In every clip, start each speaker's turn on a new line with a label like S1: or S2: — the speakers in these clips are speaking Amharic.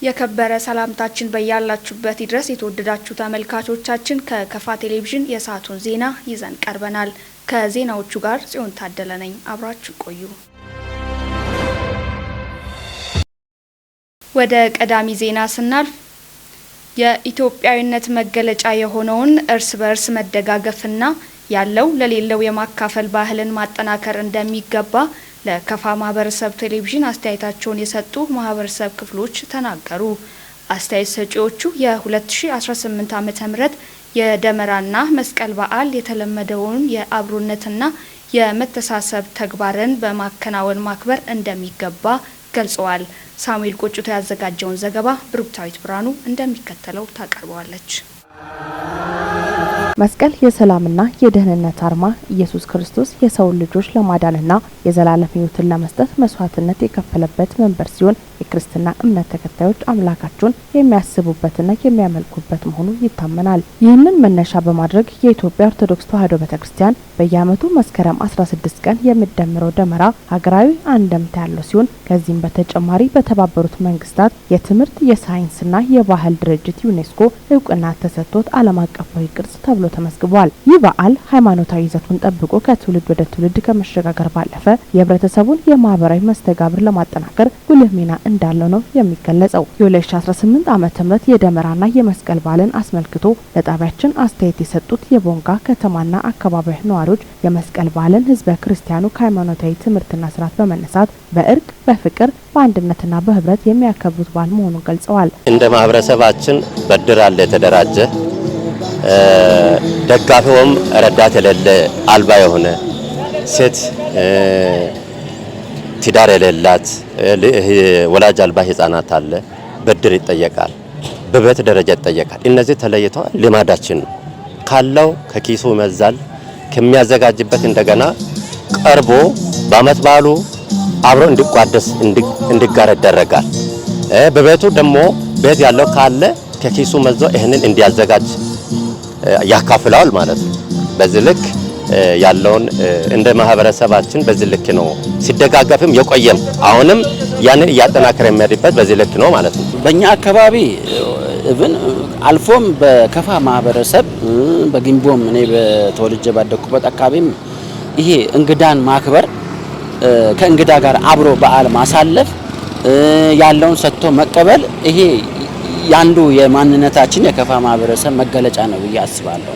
S1: የከበረ ሰላምታችን በያላችሁበት ይድረስ የተወደዳችሁ ተመልካቾቻችን ከከፋ ቴሌቪዥን የሰዓቱን ዜና ይዘን ቀርበናል። ከዜናዎቹ ጋር ጽዮን ታደለ ነኝ። አብራችሁ ቆዩ። ወደ ቀዳሚ ዜና ስናልፍ የኢትዮጵያዊነት መገለጫ የሆነውን እርስ በርስ መደጋገፍና ያለው ለሌለው የማካፈል ባህልን ማጠናከር እንደሚገባ ለከፋ ማህበረሰብ ቴሌቪዥን አስተያየታቸውን የሰጡ ማህበረሰብ ክፍሎች ተናገሩ። አስተያየት ሰጪዎቹ የ2018 ዓ.ም የደመራና መስቀል በዓል የተለመደውን የአብሮነትና የመተሳሰብ ተግባርን በማከናወን ማክበር እንደሚገባ ገልጸዋል። ሳሙኤል ቆጭቶ ያዘጋጀውን ዘገባ ብሩክታዊት ብራኑ እንደሚከተለው ታቀርበዋለች።
S2: መስቀል የሰላምና የደህንነት አርማ ኢየሱስ ክርስቶስ የሰው ልጆች ለማዳንና የዘላለም ሕይወትን ለመስጠት መስዋዕትነት የከፈለበት መንበር ሲሆን የክርስትና እምነት ተከታዮች አምላካቸውን የሚያስቡበትና የሚያመልኩበት መሆኑ ይታመናል። ይህንን መነሻ በማድረግ የኢትዮጵያ ኦርቶዶክስ ተዋሕዶ ቤተክርስቲያን በየዓመቱ መስከረም 16 ቀን የሚደምረው ደመራ ሀገራዊ አንድምታ ያለው ሲሆን ከዚህም በተጨማሪ በተባበሩት መንግስታት የትምህርት የሳይንስና የባህል ድርጅት ዩኔስኮ እውቅና ተሰጥቶት ዓለም አቀፋዊ ቅርስ ተብሎ ተመዝግቧል። ይህ በዓል ሃይማኖታዊ ይዘቱን ጠብቆ ከትውልድ ወደ ትውልድ ከመሸጋገር ባለፈ የህብረተሰቡን የማህበራዊ መስተጋብር ለማጠናከር ጉልህ ሚና እንዳለው ነው የሚገለጸው። የ2018 ዓ.ም የደመራና የመስቀል በዓልን አስመልክቶ ለጣቢያችን አስተያየት የሰጡት የቦንጋ ከተማና አካባቢው ነዋሪዎች የመስቀል በዓልን ህዝበ ክርስቲያኑ ከሃይማኖታዊ ትምህርትና ስርዓት በመነሳት በእርቅ፣ በፍቅር፣ በአንድነትና በህብረት የሚያከብሩት በዓል መሆኑን ገልጸዋል።
S3: እንደ ማህበረሰባችን በድር አለ የተደራጀ ደጋፊውም ረዳት የሌለ አልባ የሆነ ሴት ትዳር የሌላት ወላጅ አልባ ህፃናት አለ በድር ይጠየቃል፣ በቤት ደረጃ ይጠየቃል። እነዚህ ተለይተው ልማዳችን ነው ካለው ከኪሱ መዛል ከሚያዘጋጅበት እንደገና ቀርቦ በአመት በዓሉ አብሮ እንዲቋደስ እንዲጋር ይደረጋል። በቤቱ ደግሞ ቤት ያለው ካለ ከኪሱ መዞ ይሄንን እንዲያዘጋጅ ያካፍላል ማለት ነው። በዚህ ልክ ያለውን እንደ ማህበረሰባችን በዚህ ልክ ነው ሲደጋገፍም የቆየም አሁንም ያንን እያጠናከረ የሚያድበት በዚህ ልክ ነው ማለት ነው።
S4: በእኛ አካባቢ እብን አልፎም በከፋ ማህበረሰብ በግንቦም እኔ በተወልጄ ባደኩበት አካባቢም ይሄ እንግዳን ማክበር ከእንግዳ ጋር አብሮ በዓል ማሳለፍ ያለውን ሰጥቶ መቀበል ይሄ ያንዱ የማንነታችን የከፋ ማህበረሰብ መገለጫ ነው ብዬ አስባለሁ።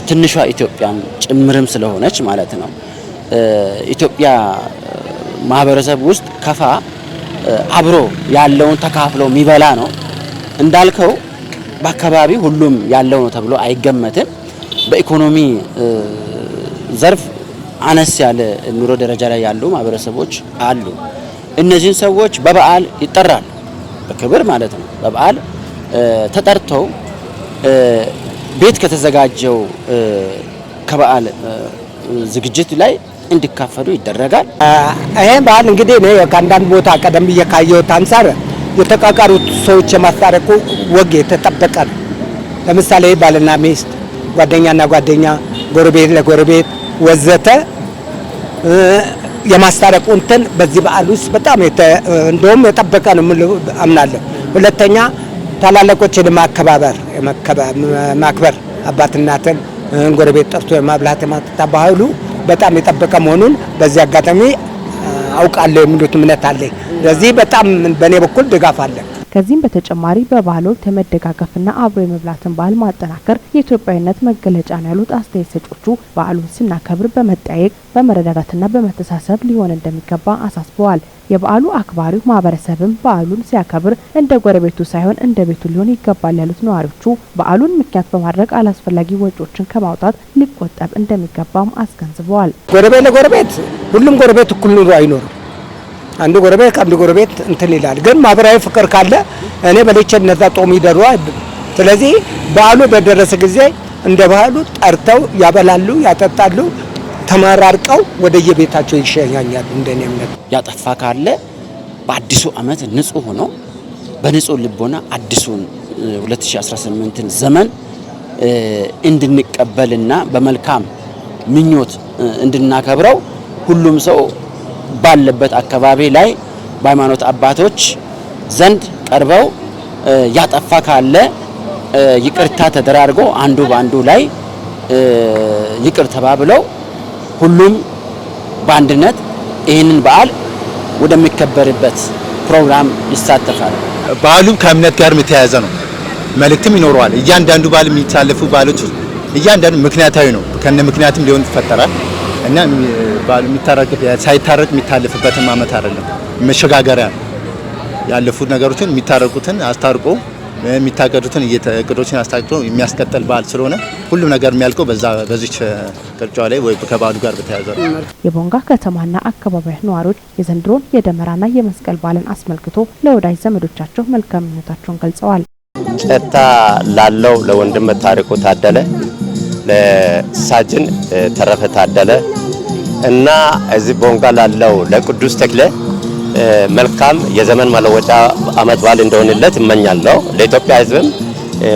S4: ትንሿ ኢትዮጵያን ጭምርም ስለሆነች ማለት ነው። ኢትዮጵያ ማህበረሰብ ውስጥ ከፋ አብሮ ያለውን ተካፍሎ የሚበላ ነው። እንዳልከው በአካባቢ ሁሉም ያለው ነው ተብሎ አይገመትም። በኢኮኖሚ ዘርፍ አነስ ያለ ኑሮ ደረጃ ላይ ያሉ ማህበረሰቦች አሉ። እነዚህን ሰዎች በበዓል ይጠራሉ፣ በክብር ማለት ነው። በበዓል ተጠርተው ቤት ከተዘጋጀው ከበዓል ዝግጅት ላይ እንዲካፈሉ ይደረጋል።
S5: ይሄ በዓል እንግዲህ ነው ከአንዳንድ ቦታ ቀደም እየካየሁት አንፃር የተቃቃሩት ሰዎች የማስታረቁ ወግ የተጠበቀ ነው። ለምሳሌ ባልና ሚስት፣ ጓደኛና ጓደኛ፣ ጎረቤት ለጎረቤት ወዘተ የማስታረቁ እንትን በዚህ በዓል ውስጥ በጣም እንደውም የጠበቀ ነው አምናለሁ። ሁለተኛ ታላላቆችን ማክበር አባት እናትን ጎረቤት ጠርቶ የማብላት ማጣጣ ባህሉ በጣም የጠበቀ መሆኑን በዚህ አጋጣሚ አውቃለሁ የሚሉት እምነት አለ። ስለዚህ በጣም በኔ በኩል ድጋፍ አለ።
S2: ከዚህም በተጨማሪ በባህል ወቅት የመደጋገፍና አብሮ የመብላትን ባህል ማጠናከር የኢትዮጵያዊነት መገለጫ ነው ያሉት አስተያየት ሰጪዎቹ በዓሉን ስናከብር በመጠያየቅ በመረዳዳትና በመተሳሰብ ሊሆን እንደሚገባ አሳስበዋል። የበዓሉ አክባሪው ማህበረሰብም በዓሉን ሲያከብር እንደ ጎረቤቱ ሳይሆን እንደ ቤቱ ሊሆን ይገባል ያሉት ነዋሪዎቹ በዓሉን ምክንያት በማድረግ አላስፈላጊ ወጪዎችን ከማውጣት ሊቆጠብ እንደሚገባም አስገንዝበዋል።
S5: ጎረቤት ለጎረቤት ሁሉም ጎረቤት እኩል ኑሮ አይኖርም። አንዱ ጎረቤት ከአንዱ ጎረቤት እንትን ይላል። ግን ማህበራዊ ፍቅር ካለ እኔ በለቼ እነዛ ጦም ይደሩ። ስለዚህ በዓሉ በደረሰ ጊዜ እንደ ባህሉ ጠርተው ያበላሉ፣ ያጠጣሉ፣ ተመራርቀው ወደ የቤታቸው ይሸኛኛሉ። እንደኔ እምነት
S4: ያጠፋ ካለ በአዲሱ አመት ንጹህ ሆኖ በንጹህ ልቦና አዲሱን 2018ን ዘመን እንድንቀበልና በመልካም ምኞት እንድናከብረው ሁሉም ሰው ባለበት አካባቢ ላይ በሃይማኖት አባቶች ዘንድ ቀርበው ያጠፋ ካለ ይቅርታ ተደራርጎ አንዱ ባንዱ ላይ ይቅር ተባብለው ሁሉም በአንድነት ይህንን በዓል ወደሚከበርበት ፕሮግራም ይሳተፋል።
S6: በዓሉ ከእምነት ጋር የተያያዘ ነው፣ መልእክትም ይኖረዋል። እያንዳንዱ በዓል የሚታለፉ በዓሎች እያንዳንዱ ምክንያታዊ ነው፣ ከነ ምክንያትም ሊሆን ይፈጠራል እና በዓሉ ሳይታረቅ የሚታለፍበትም ዓመት አይደለም፣ መሸጋገሪያ ያለፉት ነገሮችን የሚታረቁትን አስታርቆ የሚታገዱትን እቅዶችን አስታክቶ የሚያስቀጥል በዓል ስለሆነ ሁሉም ነገር የሚያልቀው በዚች ቅርጫዋ ላይ ወይ ከበዓሉ ጋር በተያያዘ ነው።
S2: የቦንጋ ከተማና አካባቢው ነዋሪዎች የዘንድሮን የደመራና የመስቀል በዓልን አስመልክቶ ለወዳጅ ዘመዶቻቸው መልካም ምኞታቸውን ገልጸዋል።
S3: ጨታ ላለው ለወንድም ታሪኩ ታደለ፣ ለሳጅን ተረፈ ታደለ እና እዚህ ቦንጋ ላለው ለቅዱስ ተክለ መልካም የዘመን መለወጫ አመት በዓል እንደሆነለት እመኛለሁ። ለኢትዮጵያ ሕዝብም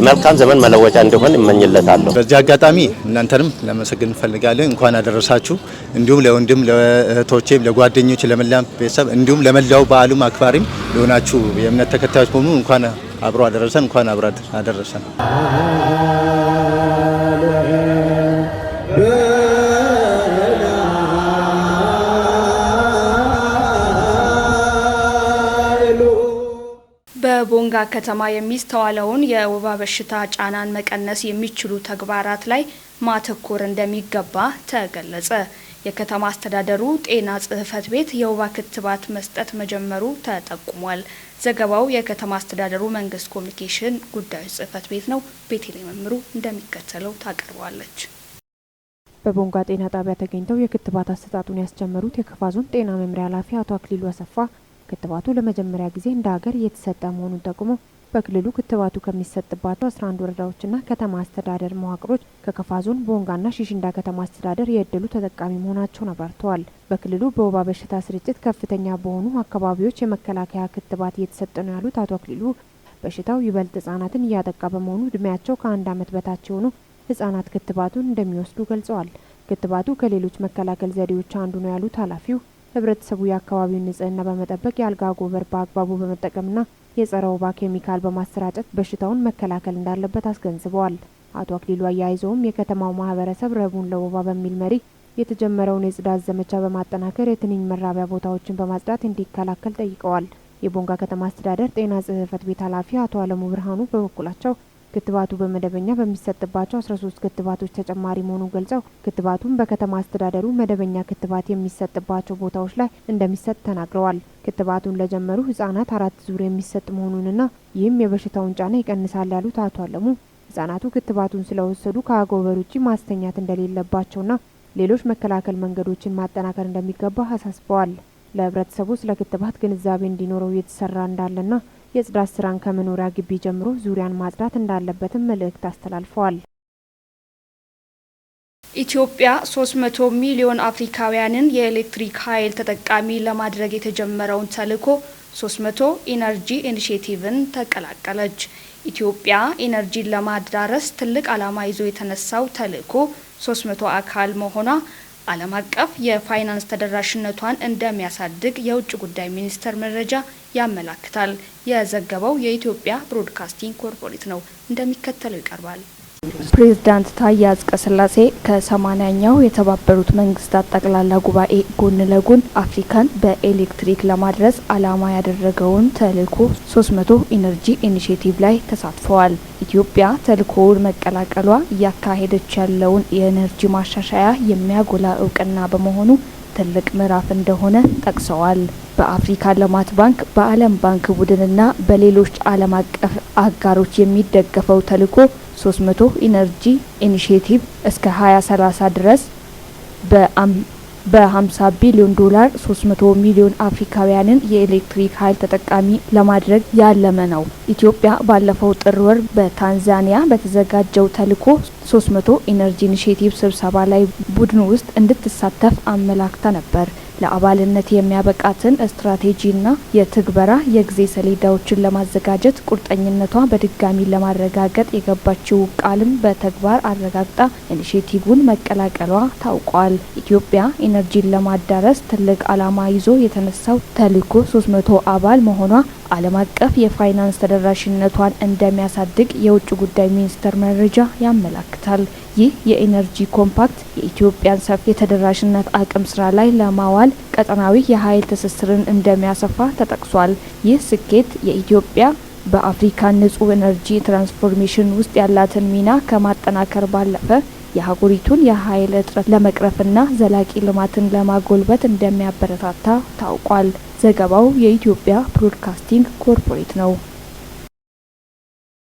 S3: መልካም ዘመን መለወጫ እንደሆነ እመኝለታለሁ።
S6: በዚህ አጋጣሚ እናንተንም ለመሰግን እንፈልጋለን። እንኳን አደረሳችሁ። እንዲሁም ለወንድም ለእህቶቼም፣ ለጓደኞች፣ ለመላው ቤተሰብ እንዲሁም ለመላው በዓሉም አክባሪም ለሆናችሁ የእምነት ተከታዮች በሙሉ እንኳን አብሮ አደረሰን፣ እንኳን አብሮ አደረሰን።
S1: በቦንጋ ከተማ የሚስተዋለውን የወባ በሽታ ጫናን መቀነስ የሚችሉ ተግባራት ላይ ማተኮር እንደሚገባ ተገለጸ። የከተማ አስተዳደሩ ጤና ጽሕፈት ቤት የወባ ክትባት መስጠት መጀመሩ ተጠቁሟል። ዘገባው የከተማ አስተዳደሩ መንግስት ኮሚኒኬሽን ጉዳዮች ጽሕፈት ቤት ነው። ቤቴሌ መምሩ እንደሚከተለው ታቀርባለች።
S2: በቦንጋ ጤና ጣቢያ ተገኝተው የክትባት አሰጣጡን ያስጀመሩት የከፋ ዞን ጤና መምሪያ ኃላፊ አቶ አክሊሉ አሰፋ ክትባቱ ለመጀመሪያ ጊዜ እንደ ሀገር እየተሰጠ መሆኑን ጠቁሞ በክልሉ ክትባቱ ከሚሰጥባቸው 11 ወረዳዎችና ከተማ አስተዳደር መዋቅሮች ከከፋ ዞን ቦንጋና ሺሽንዳ ከተማ አስተዳደር የእድሉ ተጠቃሚ መሆናቸውን አብራርተዋል። በክልሉ በወባ በሽታ ስርጭት ከፍተኛ በሆኑ አካባቢዎች የመከላከያ ክትባት እየተሰጠ ነው ያሉት አቶ አክሊሉ በሽታው ይበልጥ ህጻናትን እያጠቃ በመሆኑ እድሜያቸው ከ1 ዓመት በታች የሆኑ ህጻናት ክትባቱን እንደሚወስዱ ገልጸዋል። ክትባቱ ከሌሎች መከላከል ዘዴዎች አንዱ ነው ያሉት ኃላፊው ህብረተሰቡ የአካባቢውን ንጽህና በመጠበቅ የአልጋ ጎበር በአግባቡ በመጠቀምና የጸረ ወባ ኬሚካል በማሰራጨት በሽታውን መከላከል እንዳለበት አስገንዝበዋል። አቶ አክሊሉ አያይዘውም የከተማው ማህበረሰብ ረቡን ለወባ በሚል መሪ የተጀመረውን የጽዳት ዘመቻ በማጠናከር የትንኝ መራቢያ ቦታዎችን በማጽዳት እንዲከላከል ጠይቀዋል። የቦንጋ ከተማ አስተዳደር ጤና ጽሕፈት ቤት ኃላፊ አቶ አለሙ ብርሃኑ በበኩላቸው ክትባቱ በመደበኛ በሚሰጥባቸው 13 ክትባቶች ተጨማሪ መሆኑን ገልጸው ክትባቱን በከተማ አስተዳደሩ መደበኛ ክትባት የሚሰጥባቸው ቦታዎች ላይ እንደሚሰጥ ተናግረዋል። ክትባቱን ለጀመሩ ህጻናት 4 ዙር የሚሰጥ መሆኑንና ይህም የበሽታውን ጫና ይቀንሳል ያሉት አቶ አለሙ ህጻናቱ ክትባቱን ስለወሰዱ ከአጎበር ውጪ ማስተኛት እንደሌለባቸውና ሌሎች መከላከል መንገዶችን ማጠናከር እንደሚገባ አሳስበዋል። ለህብረተሰቡ ስለ ክትባት ግንዛቤ እንዲኖረው እየተሰራ እንዳለና የጽዳት ስራን ከመኖሪያ ግቢ ጀምሮ ዙሪያን ማጽዳት እንዳለበትም መልእክት አስተላልፈዋል።
S1: ኢትዮጵያ 300 ሚሊዮን አፍሪካውያንን የኤሌክትሪክ ኃይል ተጠቃሚ ለማድረግ የተጀመረውን ተልዕኮ 300 ኢነርጂ ኢኒሼቲቭን ተቀላቀለች። ኢትዮጵያ ኢነርጂን ለማዳረስ ትልቅ ዓላማ ይዞ የተነሳው ተልዕኮ 300 አካል መሆኗ ዓለም አቀፍ የፋይናንስ ተደራሽነቷን እንደሚያሳድግ የውጭ ጉዳይ ሚኒስቴር መረጃ ያመላክታል። የዘገበው የኢትዮጵያ ብሮድካስቲንግ ኮርፖሬት ነው፣ እንደሚከተለው ይቀርባል።
S2: ፕሬዝዳንት ታዬ አጽቀሥላሴ ከ80ኛው የተባበሩት መንግስታት ጠቅላላ ጉባኤ ጎን ለጎን አፍሪካን በኤሌክትሪክ ለማድረስ ዓላማ ያደረገውን ተልዕኮ 300 ኢነርጂ ኢኒሼቲቭ ላይ ተሳትፈዋል። ኢትዮጵያ ተልዕኮውን መቀላቀሏ እያካሄደች ያለውን የኤነርጂ ማሻሻያ የሚያጎላ እውቅና በመሆኑ ትልቅ ምዕራፍ እንደሆነ ጠቅሰዋል። በአፍሪካ ልማት ባንክ፣ በዓለም ባንክ ቡድንና በሌሎች ዓለም አቀፍ አጋሮች የሚደገፈው ተልዕኮ 300 ኢነርጂ ኢኒሼቲቭ እስከ 2030 ድረስ በ50 ቢሊዮን ዶላር 300 ሚሊዮን አፍሪካውያንን የኤሌክትሪክ ኃይል ተጠቃሚ ለማድረግ ያለመ ነው። ኢትዮጵያ ባለፈው ጥር ወር በታንዛኒያ በተዘጋጀው ተልዕኮ 300 ኢነርጂ ኢኒሼቲቭ ስብሰባ ላይ ቡድኑ ውስጥ እንድትሳተፍ አመላክታ ነበር።
S1: ለአባልነት የሚያበቃትን ስትራቴጂና የትግበራ የጊዜ ሰሌዳዎችን ለማዘጋጀት ቁርጠኝነቷ በድጋሚ ለማረጋገጥ የገባችው ቃልም በተግባር አረጋግጣ ኢኒሼቲቭን መቀላቀሏ ታውቋል። ኢትዮጵያ ኢነርጂን ለማዳረስ ትልቅ ዓላማ ይዞ የተነሳው ተልዕኮ 300 አባል መሆኗ ዓለም አቀፍ የፋይናንስ ተደራሽነቷን እንደሚያሳድግ የውጭ ጉዳይ ሚኒስቴር መረጃ ያመለክታል። ይህ የኢነርጂ ኮምፓክት የኢትዮጵያን ሰፊ የተደራሽነት አቅም ስራ ላይ ለማዋል ቀጠናዊ የኃይል ትስስርን እንደሚያሰፋ ተጠቅሷል። ይህ ስኬት የኢትዮጵያ በአፍሪካ ንጹህ ኢነርጂ ትራንስፎርሜሽን ውስጥ ያላትን ሚና ከማጠናከር ባለፈ የሀገሪቱን የኃይል እጥረት ለመቅረፍና ዘላቂ ልማትን ለማጎልበት እንደሚያበረታታ ታውቋል። ዘገባው የኢትዮጵያ ብሮድካስቲንግ ኮርፖሬት ነው።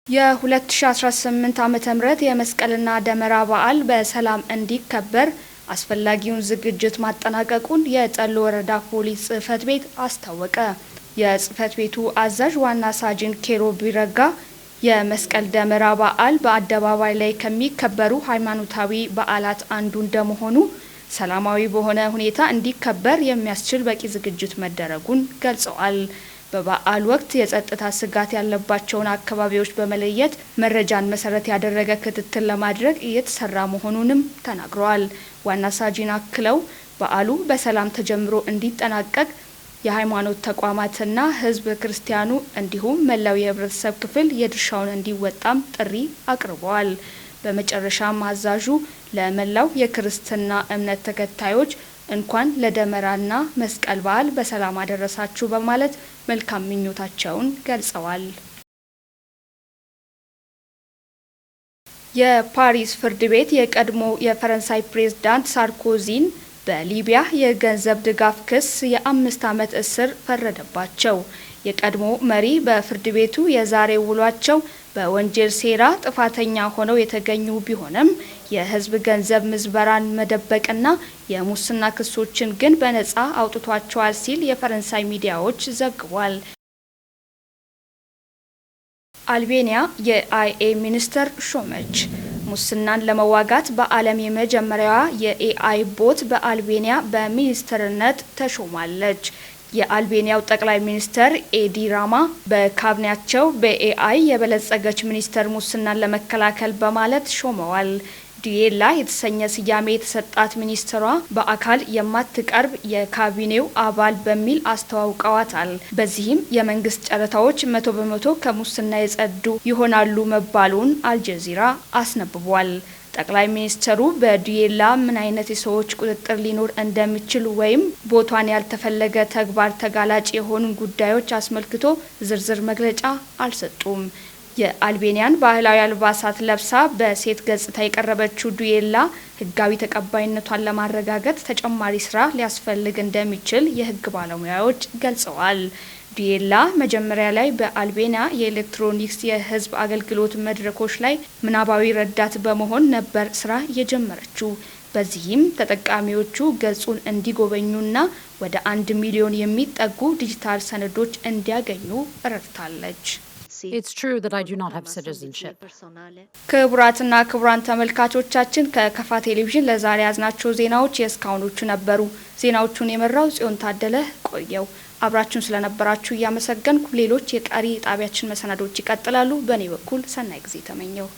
S1: የ2018 ዓመተ ምህረት የመስቀልና ደመራ በዓል በሰላም እንዲከበር አስፈላጊውን ዝግጅት ማጠናቀቁን የጠሎ ወረዳ ፖሊስ ጽሕፈት ቤት አስታወቀ። የጽሕፈት ቤቱ አዛዥ ዋና ሳጅን ኬሮ ቢረጋ የመስቀል ደመራ በዓል በአደባባይ ላይ ከሚከበሩ ሃይማኖታዊ በዓላት አንዱ እንደመሆኑ ሰላማዊ በሆነ ሁኔታ እንዲከበር የሚያስችል በቂ ዝግጅት መደረጉን ገልጸዋል። በበዓል ወቅት የጸጥታ ስጋት ያለባቸውን አካባቢዎች በመለየት መረጃን መሰረት ያደረገ ክትትል ለማድረግ እየተሰራ መሆኑንም ተናግረዋል። ዋና ሳጅን አክለው በዓሉ በሰላም ተጀምሮ እንዲጠናቀቅ የሃይማኖት ተቋማትና ሕዝብ ክርስቲያኑ እንዲሁም መላው የህብረተሰብ ክፍል የድርሻውን እንዲወጣም ጥሪ አቅርበዋል። በመጨረሻም አዛዡ ለመላው የክርስትና እምነት ተከታዮች እንኳን ለደመራና መስቀል በዓል በሰላም አደረሳችሁ በማለት መልካም ምኞታቸውን ገልጸዋል። የፓሪስ ፍርድ ቤት የቀድሞ የፈረንሳይ ፕሬዝዳንት ሳርኮዚን በሊቢያ የገንዘብ ድጋፍ ክስ የ5 ዓመት እስር ፈረደባቸው። የቀድሞ መሪ በፍርድ ቤቱ የዛሬ ውሏቸው በወንጀል ሴራ ጥፋተኛ ሆነው የተገኙ ቢሆንም የህዝብ ገንዘብ ምዝበራን መደበቅና የሙስና ክሶችን ግን በነጻ አውጥቷቸዋል ሲል የፈረንሳይ ሚዲያዎች ዘግቧል። አልቤኒያ የአይኤ ሚኒስተር ሾመች። ሙስናን ለመዋጋት በዓለም የመጀመሪያዋ የኤአይ ቦት በአልቤኒያ በሚኒስትርነት ተሾማለች። የአልቤኒያው ጠቅላይ ሚኒስተር ኤዲ ራማ በካቢኔያቸው በኤአይ የበለጸገች ሚኒስተር ሙስናን ለመከላከል በማለት ሾመዋል። ዲኤላ የተሰኘ ስያሜ የተሰጣት ሚኒስትሯ በአካል የማትቀርብ የካቢኔው አባል በሚል አስተዋውቀዋታል። በዚህም የመንግስት ጨረታዎች 100% ከሙስና የጸዱ ይሆናሉ መባሉን አልጀዚራ አስነብቧል። ጠቅላይ ሚኒስትሩ በዲኤላ ምን አይነት የሰዎች ቁጥጥር ሊኖር እንደሚችል ወይም ቦታን ያልተፈለገ ተግባር ተጋላጭ የሆኑ ጉዳዮች አስመልክቶ ዝርዝር መግለጫ አልሰጡም። የአልቤኒያን ባህላዊ አልባሳት ለብሳ በሴት ገጽታ የቀረበችው ዲኤላ ህጋዊ ተቀባይነቷን ለማረጋገጥ ተጨማሪ ስራ ሊያስፈልግ እንደሚችል የህግ ባለሙያዎች ገልጸዋል። ዲኤላ መጀመሪያ ላይ በአልቤኒያ የኤሌክትሮኒክስ የህዝብ አገልግሎት መድረኮች ላይ ምናባዊ ረዳት በመሆን ነበር ስራ የጀመረችው። በዚህም ተጠቃሚዎቹ ገጹን እንዲጎበኙና ወደ 1 ሚሊዮን የሚጠጉ ዲጂታል ሰነዶች እንዲያገኙ ረድታለች።
S7: It's true that I do not have citizenship.
S1: ክቡራትና ክቡራን ተመልካቾቻችን ከከፋ ቴሌቪዥን ለዛሬ ያዝናቸው ዜናዎች የእስካሁኖቹ ነበሩ። ዜናዎቹን የመራው ጽዮን ታደለ ቆየው። አብራችሁን ስለነበራችሁ እያመሰገንኩ ሌሎች የቀሪ ጣቢያችን መሰናዶች ይቀጥላሉ። በእኔ በኩል ሰናይ ጊዜ ተመኘው።